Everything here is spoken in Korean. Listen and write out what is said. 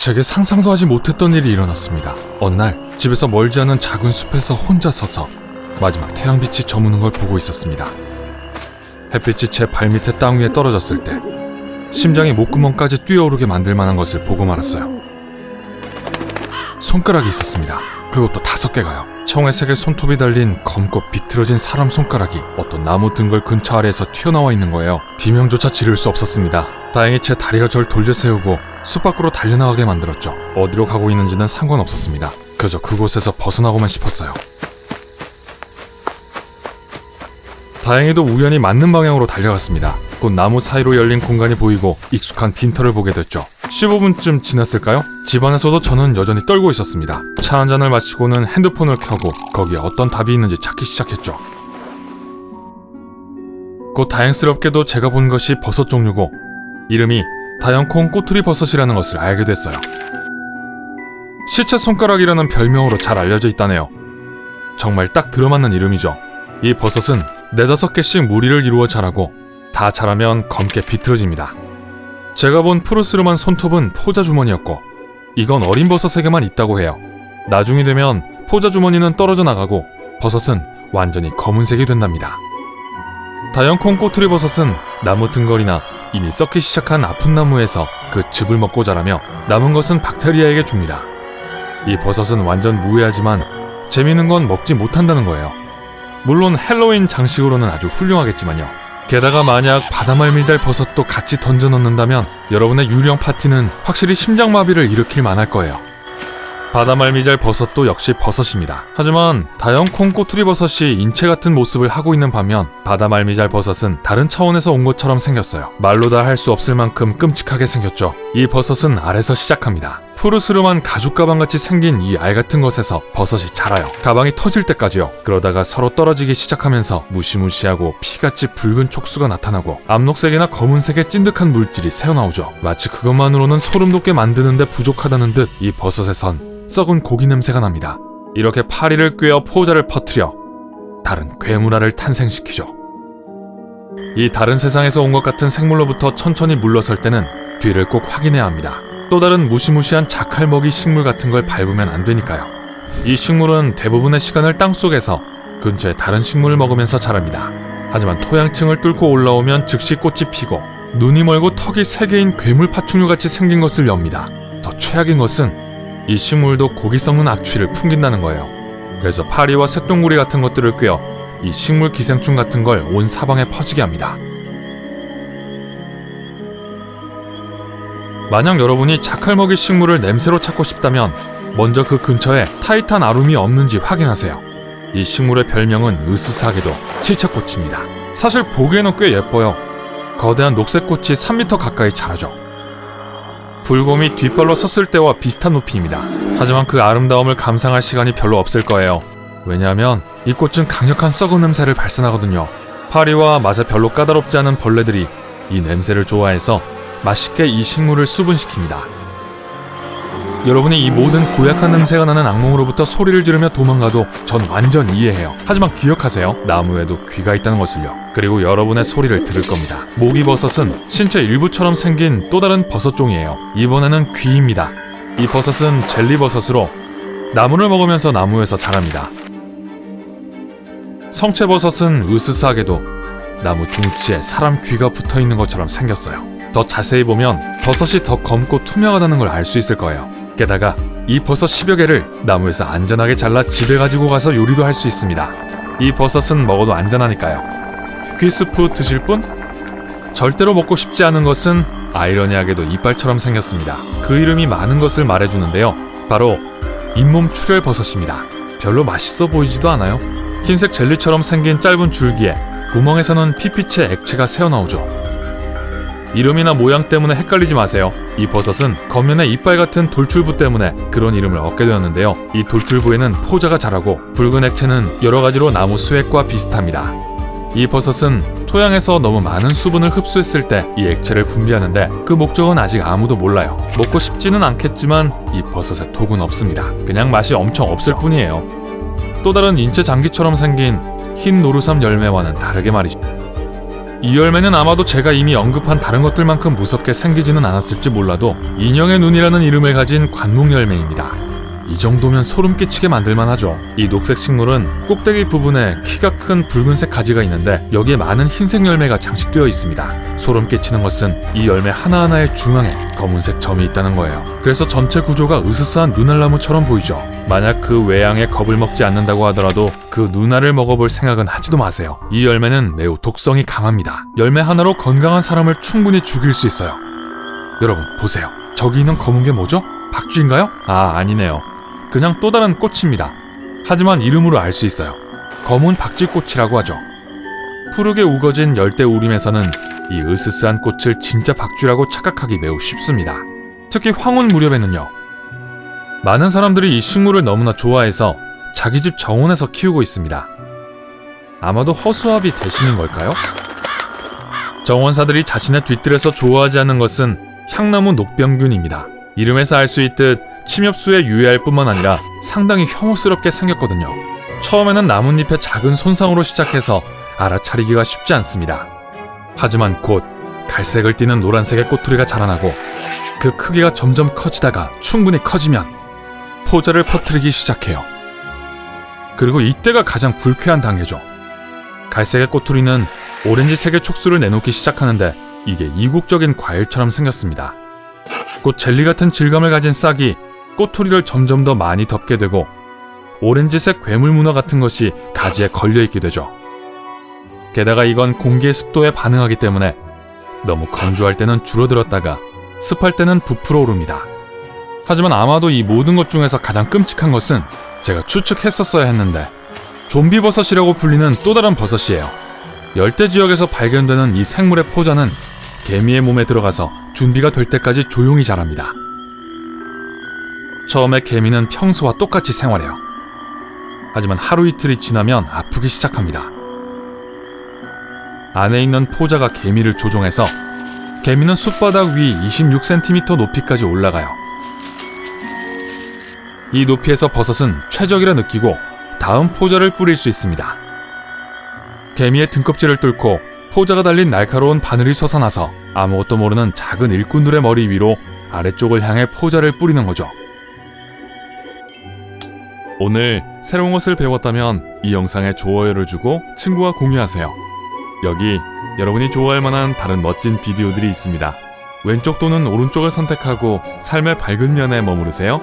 제게 상상도 하지 못했던 일이 일어났습니다. 어느 날 집에서 멀지 않은 작은 숲에서 혼자 서서 마지막 태양빛이 저무는 걸 보고 있었습니다. 햇빛이 제 발밑에 땅 위에 떨어졌을 때 심장이 목구멍까지 뛰어오르게 만들 만한 것을 보고 말았어요. 손가락이 있었습니다. 그것도 5개가요. 청회색의 손톱이 달린 검고 비틀어진 사람 손가락이 어떤 나무 등걸 근처 아래에서 튀어나와 있는 거예요. 비명조차 지를 수 없었습니다. 다행히 제 다리가 절 돌려 세우고 숲 밖으로 달려나가게 만들었죠. 어디로 가고 있는지는 상관없었습니다. 그저 그곳에서 벗어나고만 싶었어요. 다행히도 우연히 맞는 방향으로 달려갔습니다. 곧 나무 사이로 열린 공간이 보이고 익숙한 빈터를 보게 됐죠. 15분쯤 지났을까요? 집안에서도 저는 여전히 떨고 있었습니다. 차 한 잔을 마시고는 핸드폰을 켜고 거기에 어떤 답이 있는지 찾기 시작했죠. 곧 다행스럽게도 제가 본 것이 버섯 종류고 이름이 다연콩 꼬투리 버섯이라는 것을 알게 됐어요. 시체 손가락이라는 별명으로 잘 알려져 있다네요. 정말 딱 들어맞는 이름이죠. 이 버섯은 4-5개씩 무리를 이루어 자라고 다 자라면 검게 비틀어집니다. 제가 본 푸르스름한 손톱은 포자주머니였고 이건 어린 버섯에게만 있다고 해요. 나중이 되면 포자주머니는 떨어져 나가고 버섯은 완전히 검은색이 된답니다. 다연콩 꼬투리 버섯은 나무 등걸이나 이미 썩기 시작한 아픈 나무에서 그 즙을 먹고 자라며 남은 것은 박테리아에게 줍니다. 이 버섯은 완전 무해하지만 재미있는 건 먹지 못한다는 거예요. 물론 헬로윈 장식으로는 아주 훌륭하겠지만요. 게다가 만약 바다말미잘 버섯도 같이 던져 넣는다면 여러분의 유령 파티는 확실히 심장마비를 일으킬 만할 거예요. 바다말미잘 버섯도 역시 버섯입니다. 하지만 다연콩 꼬투리 버섯이 인체 같은 모습을 하고 있는 반면 바다말미잘 버섯은 다른 차원에서 온 것처럼 생겼어요. 말로 다 할 수 없을 만큼 끔찍하게 생겼죠. 이 버섯은 알에서 시작합니다. 푸르스름한 가죽 가방같이 생긴 이 알 같은 것에서 버섯이 자라요. 가방이 터질 때까지요. 그러다가 서로 떨어지기 시작하면서 무시무시하고 피같이 붉은 촉수가 나타나고 암록색이나 검은색의 찐득한 물질이 새어나오죠. 마치 그것만으로는 소름 돋게 만드는데 부족하다는 듯 이 버섯에선 썩은 고기 냄새가 납니다. 이렇게 파리를 꿰어 포자를 퍼뜨려 다른 괴물알을 탄생시키죠. 이 다른 세상에서 온 것 같은 생물로부터 천천히 물러설 때는 뒤를 꼭 확인해야 합니다. 또 다른 무시무시한 자칼먹이 식물 같은 걸 밟으면 안 되니까요. 이 식물은 대부분의 시간을 땅속에서 근처의 다른 식물을 먹으면서 자랍니다. 하지만 토양층을 뚫고 올라오면 즉시 꽃이 피고 눈이 멀고 턱이 3개인 괴물 파충류같이 생긴 것을 엽니다. 더 최악인 것은 이 식물도 고기 썩는 악취를 풍긴다는 거예요. 그래서 파리와 새똥구리 같은 것들을 꿰어 이 식물 기생충 같은 걸 온 사방에 퍼지게 합니다. 만약 여러분이 자칼먹이 식물을 냄새로 찾고 싶다면 먼저 그 근처에 타이탄 아룸이 없는지 확인하세요. 이 식물의 별명은 으스스하게도 실체꽃입니다. 사실 보기에는 꽤 예뻐요. 거대한 녹색 꽃이 3m 가까이 자라죠. 불곰이 뒷발로 섰을 때와 비슷한 높이입니다. 하지만 그 아름다움을 감상할 시간이 별로 없을 거예요. 왜냐하면 이 꽃은 강력한 썩은 냄새를 발산하거든요. 파리와 맛에 별로 까다롭지 않은 벌레들이 이 냄새를 좋아해서 맛있게 이 식물을 수분시킵니다. 여러분이 이 모든 고약한 냄새가 나는 악몽으로부터 소리를 지르며 도망가도 전 완전 이해해요. 하지만 기억하세요. 나무에도 귀가 있다는 것을요. 그리고 여러분의 소리를 들을 겁니다. 모기버섯은 신체 일부처럼 생긴 또 다른 버섯종이에요. 이번에는 귀입니다. 이 버섯은 젤리버섯으로 나무를 먹으면서 나무에서 자랍니다. 성체버섯은 으스스하게도 나무 둥치에 사람 귀가 붙어있는 것처럼 생겼어요. 더 자세히 보면 버섯이 더 검고 투명하다는 걸 알 수 있을 거예요. 게다가 이 버섯 10여 개를 나무에서 안전하게 잘라 집에 가지고 가서 요리도 할 수 있습니다. 이 버섯은 먹어도 안전하니까요. 귀스프 드실 분? 절대로 먹고 싶지 않은 것은 아이러니하게도 이빨처럼 생겼습니다. 그 이름이 많은 것을 말해주는데요. 바로 잇몸 출혈 버섯입니다. 별로 맛있어 보이지도 않아요. 흰색 젤리처럼 생긴 짧은 줄기에 구멍에서는 피빛의 액체가 새어나오죠. 이름이나 모양 때문에 헷갈리지 마세요. 이 버섯은 겉면에 이빨 같은 돌출부 때문에 그런 이름을 얻게 되었는데요. 이 돌출부에는 포자가 자라고 붉은 액체는 여러가지로 나무 수액과 비슷합니다. 이 버섯은 토양에서 너무 많은 수분을 흡수했을 때 이 액체를 분비하는데 그 목적은 아직 아무도 몰라요. 먹고 싶지는 않겠지만 이 버섯에 독은 없습니다. 그냥 맛이 엄청 없을 뿐이에요. 또 다른 인체 장기처럼 생긴 흰 노르삼 열매와는 다르게 말이죠. 이 열매는 아마도 제가 이미 언급한 다른 것들만큼 무섭게 생기지는 않았을지 몰라도 인형의 눈이라는 이름을 가진 관목 열매입니다. 이 정도면 소름 끼치게 만들만 하죠. 이 녹색 식물은 꼭대기 부분에 키가 큰 붉은색 가지가 있는데 여기에 많은 흰색 열매가 장식되어 있습니다. 소름 끼치는 것은 이 열매 하나하나의 중앙에 검은색 점이 있다는 거예요. 그래서 전체 구조가 으스스한 눈알나무처럼 보이죠. 만약 그 외양에 겁을 먹지 않는다고 하더라도 그 눈알을 먹어볼 생각은 하지도 마세요. 이 열매는 매우 독성이 강합니다. 열매 하나로 건강한 사람을 충분히 죽일 수 있어요. 여러분 보세요. 저기 있는 검은 게 뭐죠? 박쥐인가요? 아, 아니네요. 그냥 또 다른 꽃입니다. 하지만 이름으로 알 수 있어요. 검은 박쥐꽃이라고 하죠. 푸르게 우거진 열대 우림에서는 이 으스스한 꽃을 진짜 박쥐라고 착각하기 매우 쉽습니다. 특히 황혼 무렵에는요. 많은 사람들이 이 식물을 너무나 좋아해서 자기 집 정원에서 키우고 있습니다. 아마도 허수아비 대신인 걸까요? 정원사들이 자신의 뒤뜰에서 좋아하지 않는 것은 향나무 녹병균입니다. 이름에서 알 수 있듯 침엽수에 유해할 뿐만 아니라 상당히 혐오스럽게 생겼거든요. 처음에는 나뭇잎의 작은 손상으로 시작해서 알아차리기가 쉽지 않습니다. 하지만 곧 갈색을 띠는 노란색의 꼬투리가 자라나고 그 크기가 점점 커지다가 충분히 커지면 포자를 퍼뜨리기 시작해요. 그리고 이때가 가장 불쾌한 단계죠. 갈색의 꼬투리는 오렌지색의 촉수를 내놓기 시작하는데 이게 이국적인 과일처럼 생겼습니다. 곧 젤리 같은 질감을 가진 싹이 꼬투리를 점점 더 많이 덮게 되고 오렌지색 괴물 문어 같은 것이 가지에 걸려있게 되죠. 게다가 이건 공기의 습도에 반응하기 때문에 너무 건조할 때는 줄어들었다가 습할 때는 부풀어 오릅니다. 하지만 아마도 이 모든 것 중에서 가장 끔찍한 것은 제가 추측했었어야 했는데 좀비버섯이라고 불리는 또 다른 버섯이에요. 열대 지역에서 발견되는 이 생물의 포자는 개미의 몸에 들어가서 준비가 될 때까지 조용히 자랍니다. 처음에 개미는 평소와 똑같이 생활해요. 하지만 하루 이틀이 지나면 아프기 시작합니다. 안에 있는 포자가 개미를 조종해서 개미는 숲바닥 위 26cm 높이까지 올라가요. 이 높이에서 버섯은 최적이라 느끼고 다음 포자를 뿌릴 수 있습니다. 개미의 등껍질을 뚫고 포자가 달린 날카로운 바늘이 솟아나서 아무것도 모르는 작은 일꾼들의 머리 위로 아래쪽을 향해 포자를 뿌리는 거죠. 오늘 새로운 것을 배웠다면 이 영상에 좋아요를 주고 친구와 공유하세요. 여기 여러분이 좋아할 만한 다른 멋진 비디오들이 있습니다. 왼쪽 또는 오른쪽을 선택하고 삶의 밝은 면에 머무르세요.